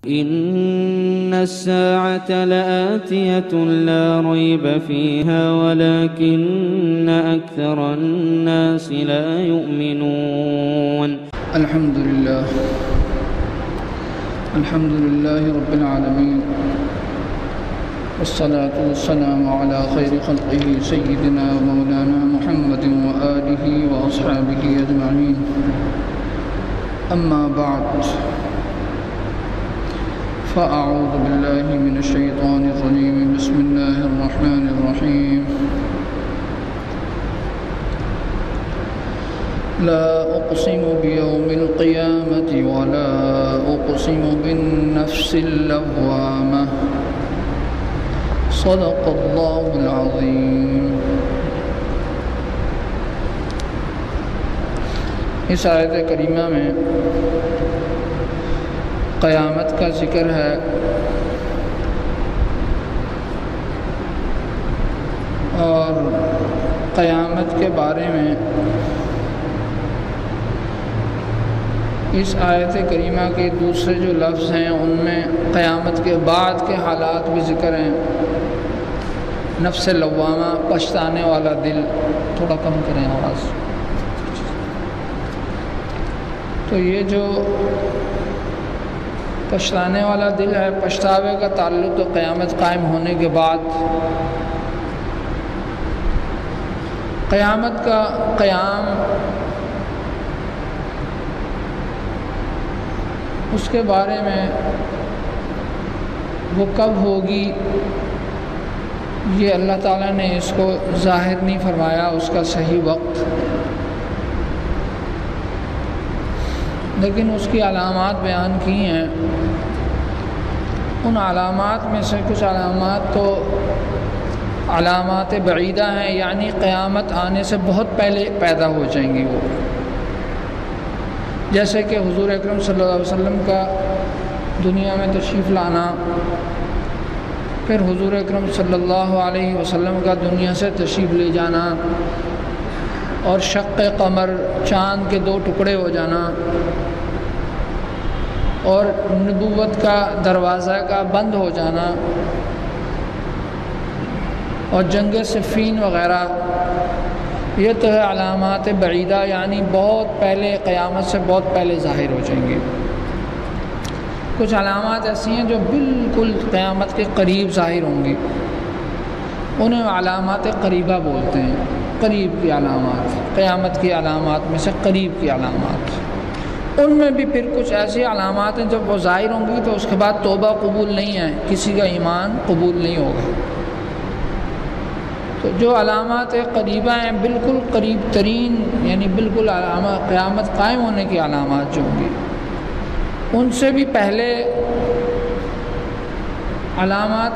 إن الساعة لآتية لا ريب فيها ولكن أكثر الناس لا يؤمنون. الحمد لله رب العالمين، والصلاة والسلام على خير خلقه سيدنا ومولانا محمد وآله وأصحابه أجمعين. أما بعد، فأعوذ بالله من الشيطان الرجيم. بسم الله الرحمن الرحيم. لا أقسم بيوم القيامة ولا أقسم بالنفس اللوامة. صدق اللہ العظیم. اس آیت کریمہ میں قیامت کا ذکر ہے، اور قیامت کے بارے میں اس آیت کریمہ کے دوسرے جو لفظ ہیں ان میں قیامت کے بعد کے حالات بھی ذکر ہیں. نفس لوامہ، پچھتانے والا دل. تھوڑا کم کریں آواز. تو یہ جو پچھتانے والا دل ہے، پچھتاوے کا تعلق تو قیامت قائم ہونے کے بعد. قیامت کا قیام اس کے بارے میں وہ کب ہوگی یہ اللہ تعالیٰ نے اس کو ظاہر نہیں فرمایا، اس کا صحیح وقت. لیکن اس کی علامات بیان کی ہیں. ان علامات میں سے کچھ علامات تو علامات بعیدہ ہیں، یعنی قیامت آنے سے بہت پہلے پیدا ہو جائیں گی وہ. جیسے کہ حضور اکرم صلی اللہ علیہ وسلم کا دنیا میں تشریف لانا، پھر حضور اکرم صلی اللہ علیہ وسلم کا دنیا سے تشریف لے جانا، اور شق قمر، چاند کے 2 ٹکڑے ہو جانا، اور نبوت کا دروازہ کا بند ہو جانا، اور جنگ صفین وغیرہ. یہ تو ہے علامات بعیدہ، یعنی بہت پہلے، قیامت سے بہت پہلے ظاہر ہو جائیں گے. کچھ علامات ایسی ہیں جو بالکل قیامت کے قریب ظاہر ہوں گی، انہیں علامات قریبہ بولتے ہیں. قریب کی علامات، قیامت کی علامات میں سے قریب کی علامات. ان میں بھی پھر کچھ ایسی علامات ہیں جب وہ ظاہر ہوں گی تو اس کے بعد توبہ قبول نہیں ہے، کسی کا ایمان قبول نہیں ہوگا. تو جو علامات قریبہ ہیں، بالکل قریب ترین، یعنی بالکل قیامت قائم ہونے کی علامات جو ہوں گی، ان سے بھی پہلے علامات،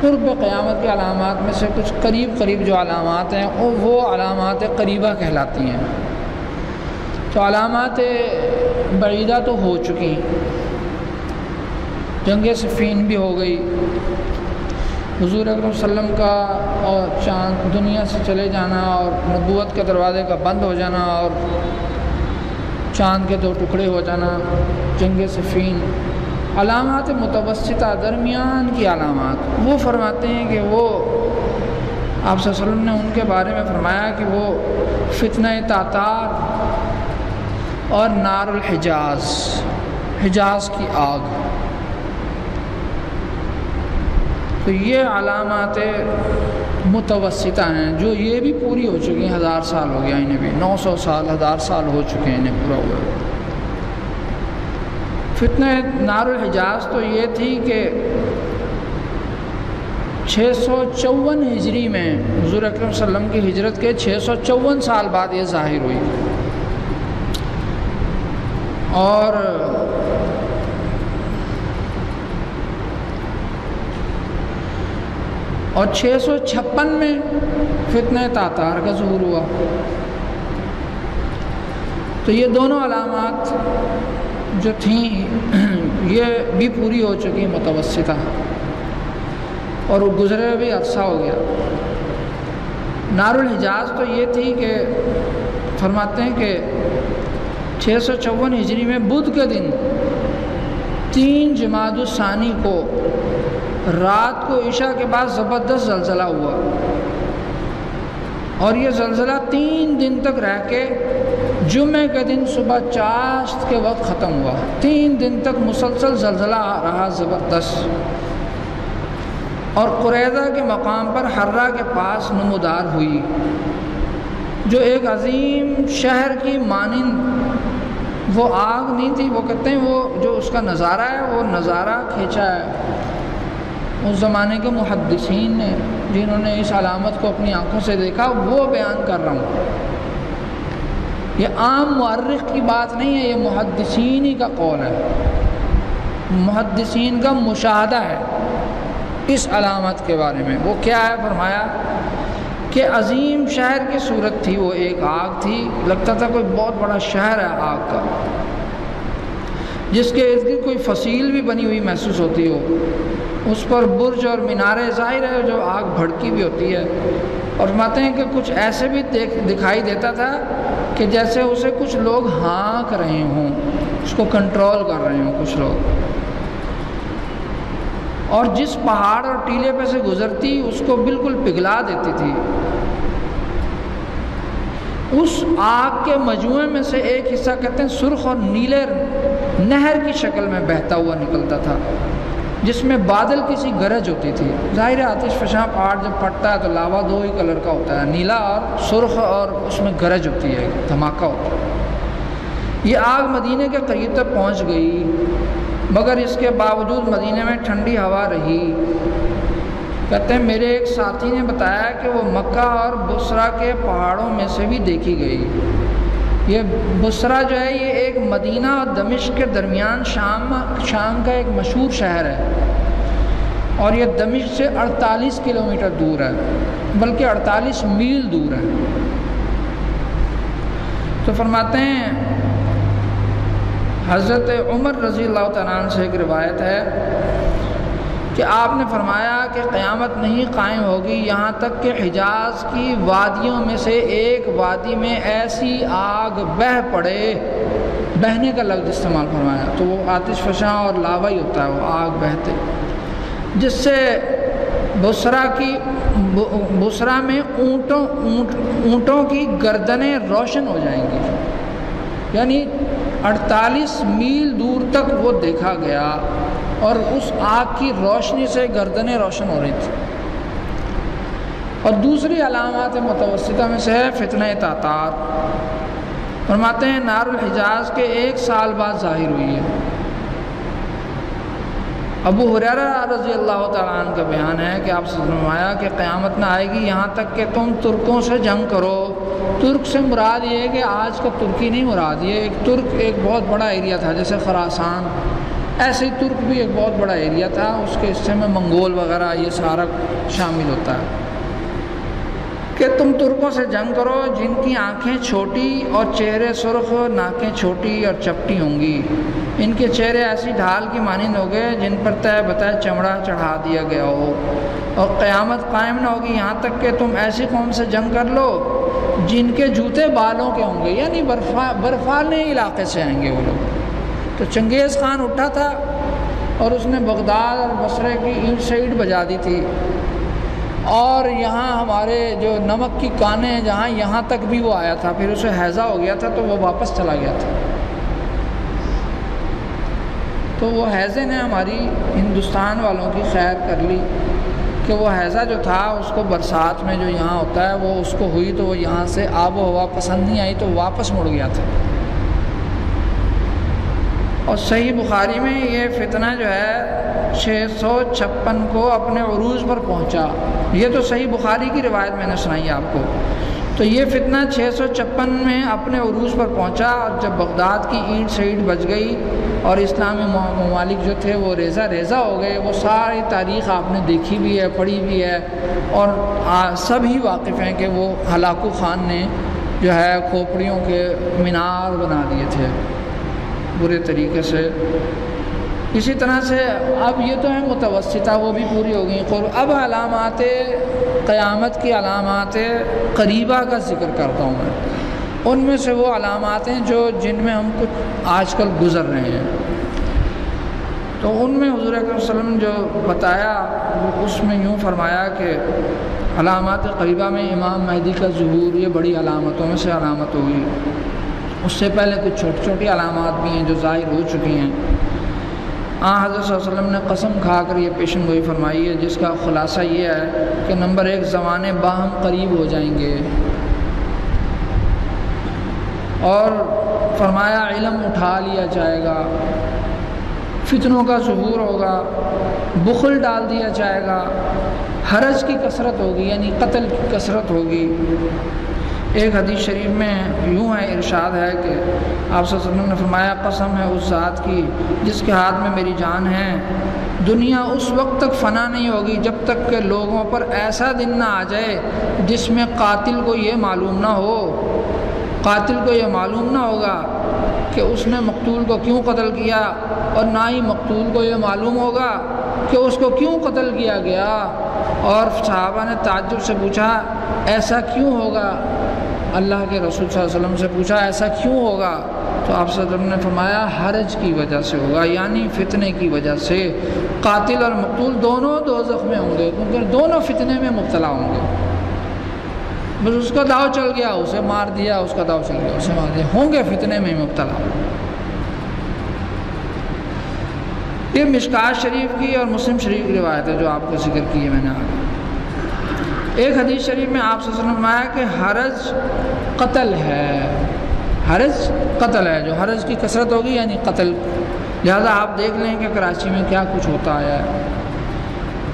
قرب قیامت کی علامات میں سے کچھ قریب جو علامات ہیں وہ علامات قریبہ کہلاتی ہیں. تو علامات بعیدہ تو ہو چکی، جنگ صفین بھی ہو گئی، حضور اکرم صلی اللہ علیہ وسلم کا اور چاند دنیا سے چلے جانا، اور نبوت کے دروازے کا بند ہو جانا، اور چاند کے 2 ٹکڑے ہو جانا، جنگ صفین. علامات متوسطہ، درمیان کی علامات، وہ فرماتے ہیں کہ وہ آپ صلی اللہ علیہ وسلم نے ان کے بارے میں فرمایا کہ وہ فتنہ تاتار اور نار الحجاز، حجاز کی آگ. تو یہ علامات متوسطہ ہیں جو یہ بھی پوری ہو چکی ہیں. 1000 سال ہو گیا انہیں بھی، 900 سال 1000 سال ہو چکے ہیں انہیں پورا ہوا. فتنہ نار الحجاز تو یہ تھی کہ 654 ہجری میں، حضور اکرم صلی اللہ علیہ وسلم کی ہجرت کے 654 سال بعد یہ ظاہر ہوئی. اور 656 میں فتنہ تاتار کا ظہور ہوا. تو یہ دونوں علامات جو تھیں یہ بھی پوری ہو چکی متوسطہ، اور وہ گزرے بھی عرصہ ہو گیا. نار الحجاز تو یہ تھی کہ فرماتے ہیں کہ 654 ہجری میں بدھ کے دن 3 جمادی الثانی کو رات کو عشاء کے بعد زبردست زلزلہ ہوا، اور یہ زلزلہ 3 دن تک رہ کے جمعہ کے دن صبح چاشت کے وقت ختم ہوا۔ 3 دن تک مسلسل زلزلہ رہا زبردست، اور قریظہ کے مقام پر حرہ کے پاس نمودار ہوئی، جو ایک عظیم شہر کی مانند، وہ آگ نہیں تھی، وہ کہتے ہیں وہ جو اس کا نظارہ ہے وہ نظارہ کھینچا ہے اس زمانے کے محدثین نے، جنہوں نے اس علامت کو اپنی آنکھوں سے دیکھا، وہ بیان کر رہا ہوں۔ یہ عام مورخ کی بات نہیں ہے، یہ محدثین ہی کا قول ہے، محدثین کا مشاہدہ ہے اس علامت کے بارے میں۔ وہ کیا ہے؟ فرمایا کہ عظیم شہر کی صورت تھی، وہ ایک آگ تھی، لگتا تھا کوئی بہت بڑا شہر ہے آگ کا، جس کے ارد گرد کوئی فصیل بھی بنی ہوئی محسوس ہوتی ہو، اس پر برج اور مینارے، ظاہر ہے جو آگ بھڑکی بھی ہوتی ہے، اور فرماتے ہیں کہ کچھ ایسے بھی دکھائی دیتا تھا کہ جیسے اسے کچھ لوگ ہانک رہے ہوں، اس کو کنٹرول کر رہے ہوں کچھ لوگ، اور جس پہاڑ اور ٹیلے پہ سے گزرتی اس کو بالکل پگھلا دیتی تھی۔ اس آگ کے مجموعے میں سے ایک حصہ کہتے ہیں سرخ اور نیلے نہر کی شکل میں بہتا ہوا نکلتا تھا، جس میں بادل کسی گرج ہوتی تھی۔ ظاہر ہے آتش فشاں پہاڑ جب پھٹتا ہے تو لاوا 2 ہی کلر کا ہوتا ہے، نیلا اور سرخ، اور اس میں گرج ہوتی ہے، دھماکہ ہوتا ہے۔ یہ آگ مدینے کے قریب تک پہنچ گئی، مگر اس کے باوجود مدینے میں ٹھنڈی ہوا رہی۔ کہتے ہیں میرے ایک ساتھی نے بتایا کہ وہ مکہ اور بصرہ کے پہاڑوں میں سے بھی دیکھی گئی۔ یہ بصرہ جو ہے یہ ایک مدینہ اور دمشق کے درمیان شام کا ایک مشہور شہر ہے، اور یہ دمشق سے 48 کلومیٹر دور ہے، بلکہ 48 میل دور ہے۔ تو فرماتے ہیں حضرت عمر رضی اللہ تعالیٰ عنہ سے ایک روایت ہے کہ آپ نے فرمایا کہ قیامت نہیں قائم ہوگی یہاں تک کہ حجاز کی وادیوں میں سے ایک وادی میں ایسی آگ بہہ پڑے، بہنے کا لفظ استعمال فرمایا تو وہ آتش فشاں اور لاوا ہی ہوتا ہے، وہ آگ بہتے، جس سے بصرہ میں اونٹوں کی گردنیں روشن ہو جائیں گی، یعنی 48 میل دور تک وہ دیکھا گیا، اور اس آگ کی روشنی سے گردنیں روشن ہو رہی تھی۔ اور دوسری علامات متوسطہ میں سے ہے فتنہ تاتار۔ فرماتے ہیں نار الحجاز کے 1 سال بعد ظاہر ہوئی ہے۔ ابو ہریرہ رضی اللہ تعالیٰ عنہ کا بیان ہے کہ آپ سے فرمایا کہ قیامت نہ آئے گی یہاں تک کہ تم ترکوں سے جنگ کرو۔ ترک سے مراد یہ ہے کہ آج کا ترکی نہیں مراد، یہ ایک ترک ایک بہت بڑا ایریا تھا، جیسے خراسان، ایسے ہی ترک بھی ایک بہت بڑا ایریا تھا، اس کے حصے میں منگول وغیرہ یہ سارا شامل ہوتا ہے، کہ تم ترکوں سے جنگ کرو جن کی آنکھیں چھوٹی اور چہرے سرخ، ناکیں چھوٹی اور چپٹی ہوں گی، ان کے چہرے ایسی ڈھال کی مانند ہو گئے جن پر تہ بتہ چمڑا چڑھا دیا گیا ہو، اور قیامت قائم نہ ہوگی یہاں تک کہ تم ایسی قوم سے جنگ کر لو جن کے جوتے بالوں کے ہوں گے، یعنی برفانے علاقے سے آئیں گے وہ لوگ۔ تو چنگیز خان اٹھا تھا اور اس نے بغداد اور بصرے کی اینٹ سے اینٹ بجا دی تھی، اور یہاں ہمارے جو نمک کی کانیں ہیں جہاں، یہاں تک بھی وہ آیا تھا، پھر اسے ہیضہ ہو گیا تھا تو وہ واپس چلا گیا تھا۔ تو وہ ہیضے نے ہماری ہندوستان والوں کی خیر کر لی کہ وہ ہیضہ جو تھا اس کو برسات میں جو یہاں ہوتا ہے وہ اس کو ہوئی تو وہ یہاں سے آب و ہوا پسند نہیں آئی تو واپس مڑ گیا تھا۔ اور صحیح بخاری میں یہ فتنہ جو ہے 656 کو اپنے عروج پر پہنچا، یہ تو صحیح بخاری کی روایت میں نے سنائی آپ کو۔ تو یہ فتنہ 656 میں اپنے عروج پر پہنچا، اور جب بغداد کی اینٹ سے اینٹ بج گئی اور اسلامی ممالک جو تھے وہ ریزہ ریزہ ہو گئے، وہ ساری تاریخ آپ نے دیکھی بھی ہے، پڑھی بھی ہے، اور سب ہی واقف ہیں کہ وہ ہلاکو خان نے جو ہے کھوپڑیوں کے مینار بنا دیے تھے برے طریقے سے۔ اسی طرح سے اب یہ تو ہے متوسطہ، وہ بھی پوری ہو گئی۔ اب علامات قیامت کی علامات قریبہ کا ذکر کرتا ہوں میں، ان میں سے وہ علامات ہیں جن میں ہم کچھ آج کل گزر رہے ہیں۔ تو ان میں حضور اکرم صلی اللہ علیہ وسلم جو بتایا اس میں یوں فرمایا کہ علامات قریبہ میں امام مہدی کا ظہور یہ بڑی علامتوں میں سے علامت ہوگی۔ اس سے پہلے کچھ چھوٹی چھوٹی علامات بھی ہیں جو ظاہر ہو چکی ہیں۔ حضرت صلی اللہ علیہ وسلم نے قسم کھا کر یہ پیشن گوئی فرمائی ہے، جس کا خلاصہ یہ ہے کہ نمبر 1 زمانے باہم قریب ہو جائیں گے، اور فرمایا علم اٹھا لیا جائے گا، فتنوں کا ظہور ہوگا، بخل ڈال دیا جائے گا، حرج کی کثرت ہوگی یعنی قتل کی کثرت ہوگی۔ ایک حدیث شریف میں یوں ہے، ارشاد ہے کہ آپ صلی اللہ علیہ وسلم نے فرمایا قسم ہے اس ذات کی جس کے ہاتھ میں میری جان ہے، دنیا اس وقت تک فنا نہیں ہوگی جب تک کہ لوگوں پر ایسا دن نہ آ جائے جس میں قاتل کو یہ معلوم نہ ہو، قاتل کو یہ معلوم نہ ہوگا کہ اس نے مقتول کو کیوں قتل کیا، اور نہ ہی مقتول کو یہ معلوم ہوگا کہ اس کو کیوں قتل کیا گیا۔ اور صحابہ نے تعجب سے پوچھا ایسا کیوں ہوگا؟ اللہ کے رسول صلی اللہ علیہ وسلم سے پوچھا ایسا کیوں ہوگا؟ تو آپ صلی اللہ علیہ وسلم نے فرمایا حرج کی وجہ سے ہوگا، یعنی فتنے کی وجہ سے۔ قاتل اور مقتول دونوں دوزخ میں ہوں گے کیونکہ دونوں فتنے میں مبتلا ہوں گے۔ بس اس کا داؤ چل گیا، اسے مار دیا، اس کا داؤ چل گیا، اسے مار دیا، ہوں گے فتنے میں مبتلا۔ یہ مشکات شریف کی اور مسلم شریف کی روایت ہے جو آپ کو ذکر کی ہے میں نے آگے۔ ایک حدیث شریف میں آپ صلی اللہ علیہ وسلم نے فرمایا کہ حرج قتل ہے، حرج قتل ہے، جو حرج کی کثرت ہوگی یعنی قتل۔ لہذا آپ دیکھ لیں کہ کراچی میں کیا کچھ ہوتا آیا ہے،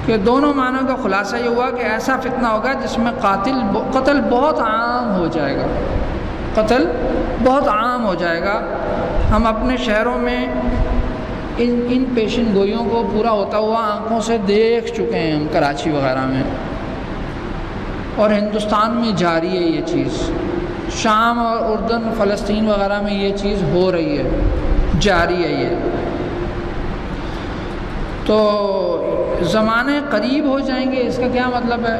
کہ دونوں معنوں کا خلاصہ یہ ہوا کہ ایسا فتنہ ہوگا جس میں قتل بہت عام ہو جائے گا، قتل بہت عام ہو جائے گا۔ ہم اپنے شہروں میں ان پیشن گوئیوں کو پورا ہوتا ہوا آنکھوں سے دیکھ چکے ہیں ہم، کراچی وغیرہ میں، اور ہندوستان میں جاری ہے یہ چیز، شام اور اردن فلسطین وغیرہ میں یہ چیز ہو رہی ہے، جاری ہے یہ۔ تو زمانے قریب ہو جائیں گے، اس کا کیا مطلب ہے؟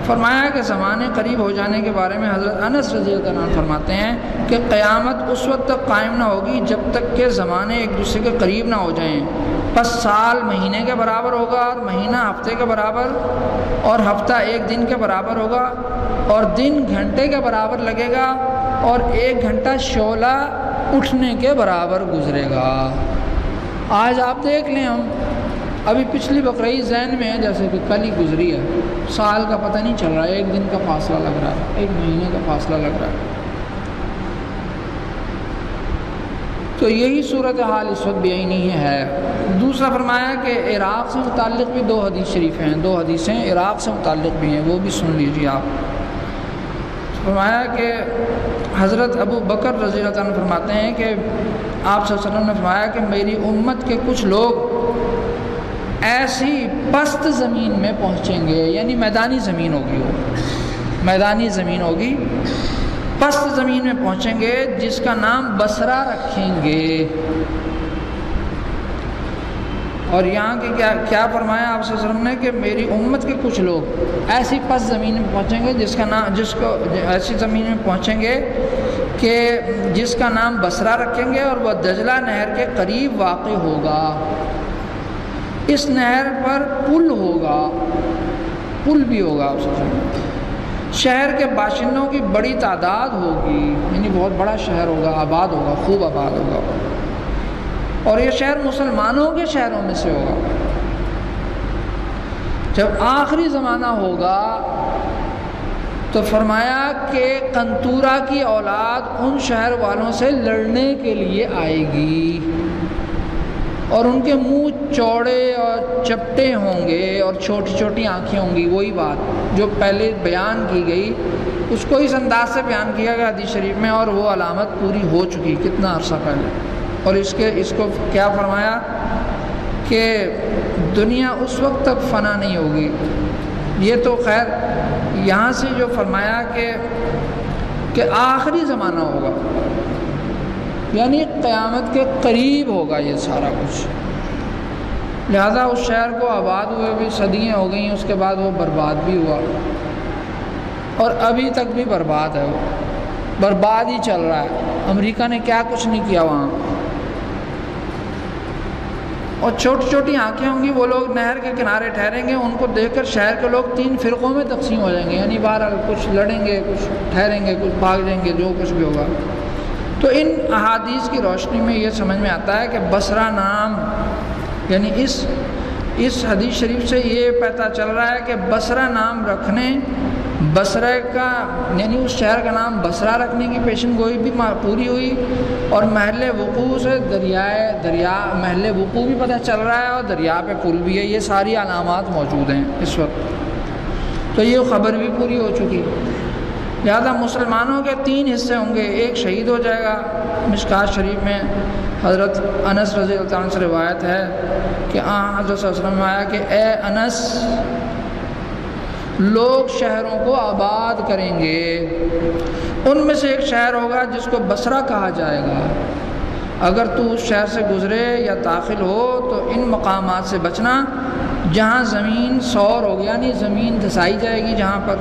فرمایا کہ زمانے قریب ہو جانے کے بارے میں حضرت انس رضی اللہ عنہ فرماتے ہیں کہ قیامت اس وقت تک قائم نہ ہوگی جب تک کہ زمانے ایک دوسرے کے قریب نہ ہو جائیں، پس سال مہینے کے برابر ہوگا، اور مہینہ ہفتے کے برابر، اور ہفتہ ایک دن کے برابر ہوگا، اور دن گھنٹے کے برابر لگے گا، اور 1 گھنٹہ شعلہ اٹھنے کے برابر گزرے گا۔ آج آپ دیکھ لیں، ہم ابھی پچھلی بقرعید ذہن میں ہے جیسے کہ کل ہی گزری ہے، سال کا پتہ نہیں چل رہا ہے، 1 دن کا فاصلہ لگ رہا ہے، 1 مہینے کا فاصلہ لگ رہا ہے۔ تو یہی صورتحال اس وقت بھی نہیں ہے۔ دوسرا فرمایا کہ عراق سے متعلق بھی 2 حدیث شریف ہیں، 2 حدیثیں عراق سے متعلق بھی ہیں، وہ بھی سن لیجیے آپ۔ فرمایا کہ حضرت ابو بکر رضی اللہ عنہ فرماتے ہیں کہ آپ صلی اللہ علیہ وسلم نے فرمایا کہ میری امت کے کچھ لوگ ایسی پست زمین میں پہنچیں گے، یعنی میدانی زمین ہوگی، وہ میدانی زمین ہوگی، پست زمین میں پہنچیں گے جس کا نام بصرہ رکھیں گے۔ اور یہاں کی کیا فرمایا آپ صلی اللہ علیہ وسلم نے کہ میری امت کے کچھ لوگ ایسی پست زمین میں پہنچیں گے ایسی زمین میں پہنچیں گے کہ جس کا نام بصرہ رکھیں گے، اور وہ دجلہ نہر کے قریب واقع ہوگا۔ اس نہر پر پل ہوگا، پل بھی ہوگا آپ سمجھیں، شہر کے باشندوں کی بڑی تعداد ہوگی، یعنی بہت بڑا شہر ہوگا، آباد ہوگا، خوب آباد ہوگا، اور یہ شہر مسلمانوں کے شہروں میں سے ہوگا۔ جب آخری زمانہ ہوگا تو فرمایا کہ قنطورہ کی اولاد ان شہر والوں سے لڑنے کے لیے آئے گی، اور ان کے منہ چوڑے اور چپٹے ہوں گے اور چھوٹی چھوٹی آنکھیں ہوں گی۔ وہی بات جو پہلے بیان کی گئی اس کو اس انداز سے بیان کیا گیا حدیث شریف میں، اور وہ علامت پوری ہو چکی کتنا عرصہ پہلے۔ اور اس کو کیا فرمایا کہ دنیا اس وقت تک فنا نہیں ہوگی۔ یہ تو خیر یہاں سے جو فرمایا کہ آخری زمانہ ہوگا، یعنی قیامت کے قریب ہوگا یہ سارا کچھ۔ لہذا اس شہر کو آباد ہوئے بھی صدیاں ہو گئیں، اس کے بعد وہ برباد بھی ہوا، اور ابھی تک بھی برباد ہے، وہ برباد ہی چل رہا ہے۔ امریکہ نے کیا کچھ نہیں کیا وہاں، اور چھوٹی چھوٹی آنکھیں ہوں گی، وہ لوگ نہر کے کنارے ٹھہریں گے، ان کو دیکھ کر شہر کے لوگ 3 فرقوں میں تقسیم ہو جائیں گے، یعنی بہرحال کچھ لڑیں گے، کچھ ٹھہریں گے، کچھ بھاگ جائیں گے، جو کچھ بھی ہوگا۔ تو ان احادیث کی روشنی میں یہ سمجھ میں آتا ہے کہ بصرہ نام، یعنی اس حدیث شریف سے یہ پتہ چل رہا ہے کہ بصرہ نام رکھنے، بصرہ کا یعنی اس شہر کا نام بصرہ رکھنے کی پیشن گوئی بھی پوری ہوئی، اور محل وقوع سے دریا محل وقوع بھی پتہ چل رہا ہے، اور دریا پہ پل بھی ہے۔ یہ ساری علامات موجود ہیں اس وقت، تو یہ خبر بھی پوری ہو چکی۔ لہذا مسلمانوں کے 3 حصے ہوں گے، ایک شہید ہو جائے گا۔ مشکات شریف میں حضرت انس رضی اللہ عنہ سے روایت ہے کہ حضرت صلی اللہ علیہ وسلم میں آیا کہ اے انس، لوگ شہروں کو آباد کریں گے، ان میں سے ایک شہر ہوگا جس کو بصرہ کہا جائے گا، اگر تو اس شہر سے گزرے یا داخل ہو تو ان مقامات سے بچنا جہاں زمین سور ہوگی، یعنی زمین دھسائی جائے گی جہاں پر۔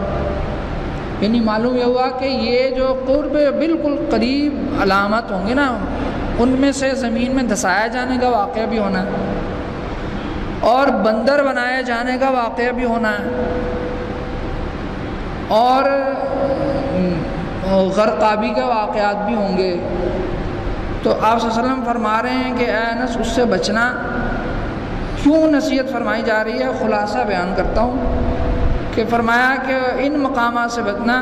یعنی معلوم یہ ہوا کہ یہ جو قرب بالکل قریب علامت ہوں گے نا، ان میں سے زمین میں دھسایا جانے کا واقعہ بھی ہونا ہے، اور بندر بنائے جانے کا واقعہ بھی ہونا ہے، اور غرقابی کے واقعات بھی ہوں گے۔ تو آپ صلی اللہ علیہ وسلم فرما رہے ہیں کہ اے انس اس سے بچنا۔ کیوں نصیحت فرمائی جا رہی ہے؟ خلاصہ بیان کرتا ہوں کہ فرمایا کہ ان مقامات سے بچنا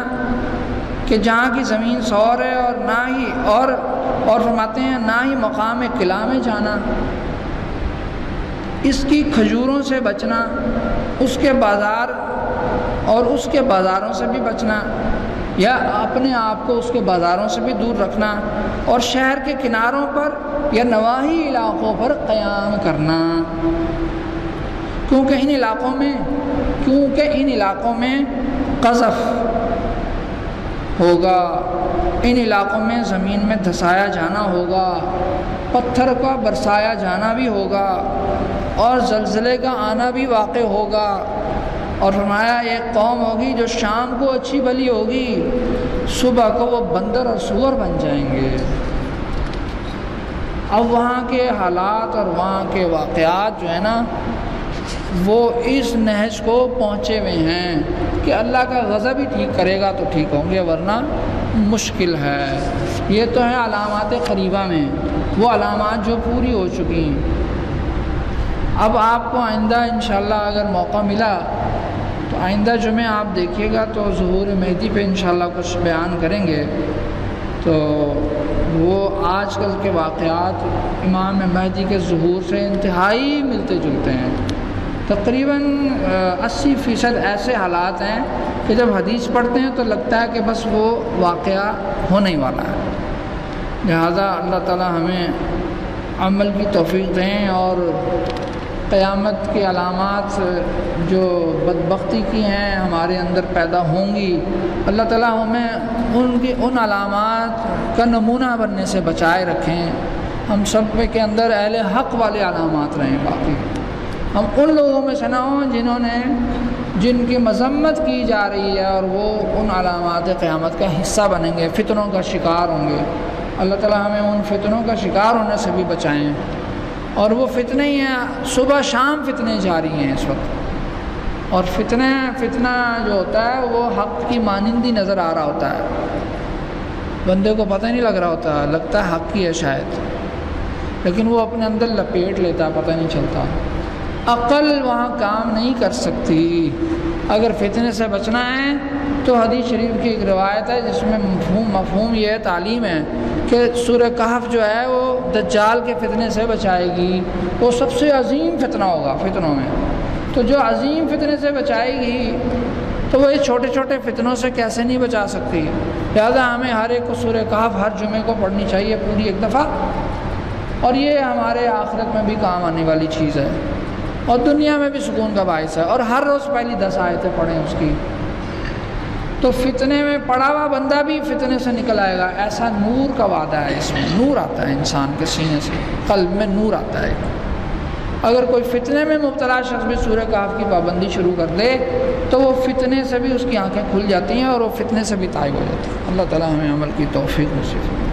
کہ جہاں کی زمین سور ہے، اور نہ ہی اور فرماتے ہیں نہ ہی مقام قلعہ میں جانا، اس کی کھجوروں سے بچنا، اس کے بازار اور اس کے بازاروں سے بھی بچنا، یا اپنے آپ کو اس کے بازاروں سے بھی دور رکھنا، اور شہر کے کناروں پر یا نواحی علاقوں پر قیام کرنا، کیونکہ ان علاقوں میں قذف ہوگا، ان علاقوں میں زمین میں دھسایا جانا ہوگا، پتھر کا برسایا جانا بھی ہوگا، اور زلزلے کا آنا بھی واقع ہوگا۔ اور فرمایا ایک قوم ہوگی جو شام کو اچھی بھلی ہوگی، صبح کو وہ بندر اور سور بن جائیں گے۔ اب وہاں کے حالات اور وہاں کے واقعات جو ہے نا، وہ اس نہج کو پہنچے ہوئے ہیں کہ اللہ کا غضب ہی ٹھیک کرے گا تو ٹھیک ہوں گے، ورنہ مشکل ہے۔ یہ تو ہے علامات قریبہ میں، وہ علامات جو پوری ہو چکی ہیں۔ اب آپ کو آئندہ انشاءاللہ اگر موقع ملا تو آئندہ جمعہ آپ دیکھیے گا تو ظہور مہدی پہ انشاءاللہ کچھ بیان کریں گے، تو وہ آج کل کے واقعات امام مہدی کے ظہور سے انتہائی ملتے جلتے ہیں۔ تقریباً 80% ایسے حالات ہیں کہ جب حدیث پڑھتے ہیں تو لگتا ہے کہ بس وہ واقعہ ہونے ہی والا ہے۔ لہذا اللہ تعالی ہمیں عمل کی توفیق دیں، اور قیامت کی علامات جو بدبختی کی ہیں ہمارے اندر پیدا ہوں گی، اللہ تعالیٰ ہمیں ان علامات کا نمونہ بننے سے بچائے رکھیں۔ ہم سب کے اندر اہل حق والے علامات رہیں، باقی ہم ان لوگوں میں سے نہ ہوں جن کی مذمت کی جا رہی ہے اور وہ ان علامات قیامت کا حصہ بنیں گے، فتنوں کا شکار ہوں گے۔ اللہ تعالیٰ ہمیں ان فتنوں کا شکار ہونے سے بھی بچائیں، اور وہ فتنے ہی ہیں، صبح شام فتنے جاری ہیں اس وقت، اور فتنہ جو ہوتا ہے وہ حق کی مانندی نظر آ رہا ہوتا ہے، بندے کو پتہ نہیں لگ رہا ہوتا، لگتا ہے حق کی ہے شاید، لیکن وہ اپنے اندر لپیٹ لیتا، پتہ نہیں چلتا۔ عقل وہاں کام نہیں کر سکتی۔ اگر فتنے سے بچنا ہے تو حدیث شریف کی ایک روایت ہے جس میں مفہوم یہ تعلیم ہے کہ سورہ کہف جو ہے وہ دجال کے فتنے سے بچائے گی، وہ سب سے عظیم فتنہ ہوگا فتنوں میں، تو جو عظیم فتنے سے بچائے گی تو وہ یہ چھوٹے چھوٹے فتنوں سے کیسے نہیں بچا سکتی۔ لہذا ہمیں ہر ایک کو سورہ کہف ہر جمعے کو پڑھنی چاہیے پوری ایک دفعہ، اور یہ ہمارے آخرت میں بھی کام آنے والی چیز ہے، اور دنیا میں بھی سکون کا باعث ہے، اور ہر روز پہلی 10 آیتیں پڑھیں اس کی، تو فتنے میں پڑا ہوا بندہ بھی فتنے سے نکل آئے گا۔ ایسا نور کا وعدہ ہے، اس میں نور آتا ہے انسان کے سینے سے، قلب میں نور آتا ہے۔ اگر کوئی فتنے میں مبتلا شخص بھی سورہ کہف کی پابندی شروع کر دے تو وہ فتنے سے بھی اس کی آنکھیں کھل جاتی ہیں، اور وہ فتنے سے بھی طائب ہو جاتی ہیں۔ اللہ تعالی ہمیں عمل کی توفیق نصیب فرمائے۔